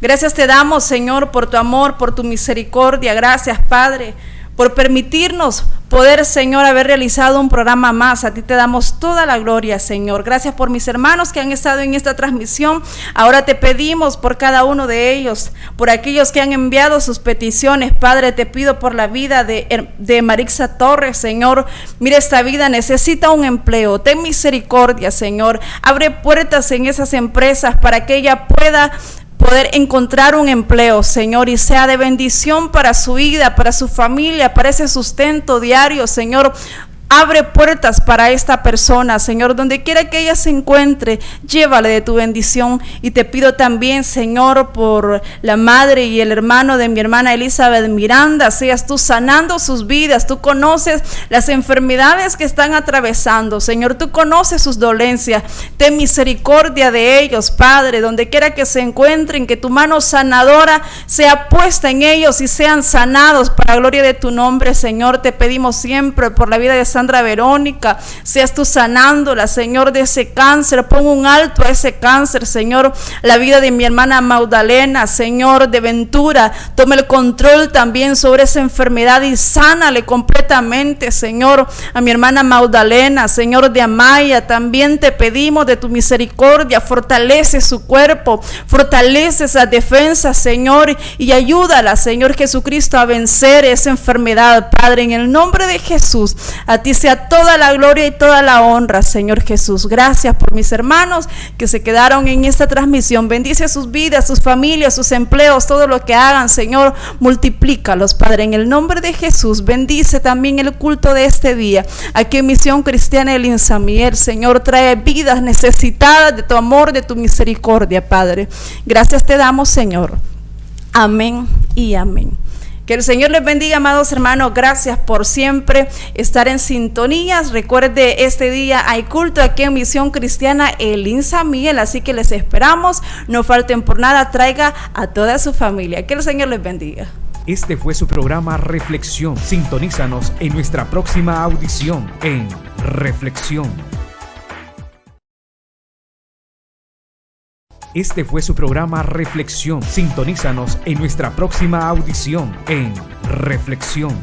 Gracias te damos, Señor, por tu amor, por tu misericordia. Gracias, Padre, por permitirnos poder, Señor, haber realizado un programa más. A ti te damos toda la gloria, Señor. Gracias por mis hermanos que han estado en esta transmisión. Ahora te pedimos por cada uno de ellos, por aquellos que han enviado sus peticiones. Padre, te pido por la vida de Marixa Torres, Señor. Mira, esta vida necesita un empleo. Ten misericordia, Señor. Abre puertas en esas empresas para que ella pueda poder encontrar un empleo, Señor, y sea de bendición para su vida, para su familia, para ese sustento diario, Señor. Abre puertas para esta persona, Señor, donde quiera que ella se encuentre, llévale de tu bendición. Y te pido también, Señor, por la madre y el hermano de mi hermana Elizabeth Miranda, seas tú sanando sus vidas. Tú conoces las enfermedades que están atravesando, Señor, tú conoces sus dolencias. Ten misericordia de ellos, Padre, donde quiera que se encuentren, que tu mano sanadora sea puesta en ellos y sean sanados para gloria de tu nombre, Señor. Te pedimos siempre por la vida de Sandra Verónica, seas tú sanándola, Señor, de ese cáncer. Pon un alto a ese cáncer, Señor. La vida de mi hermana Magdalena, Señor, de Ventura, toma el control también sobre esa enfermedad y sánale completamente, Señor. A mi hermana Magdalena, Señor, de Amaya, también te pedimos de tu misericordia, fortalece su cuerpo, fortalece esa defensa, Señor, y ayúdala, Señor Jesucristo, a vencer esa enfermedad, Padre, en el nombre de Jesús. A ti sea toda la gloria y toda la honra, Señor Jesús. Gracias por mis hermanos que se quedaron en esta transmisión. Bendice sus vidas, sus familias, sus empleos, todo lo que hagan, Señor, multiplícalos, Padre, en el nombre de Jesús. Bendice también el culto de este día. Aquí en Misión Cristiana El Insamiel, Señor, trae vidas necesitadas de tu amor, de tu misericordia, Padre. Gracias te damos, Señor. Amén y amén. Que el Señor les bendiga, amados hermanos. Gracias por siempre estar en sintonías. Recuerde, este día hay culto aquí en Misión Cristiana El Insamiel, así que les esperamos. No falten por nada, traiga a toda su familia. Que el Señor les bendiga. Este fue su programa Reflexión. Sintonízanos en nuestra próxima audición en Reflexión. Este fue su programa Reflexión. Sintonízanos en nuestra próxima audición en Reflexión.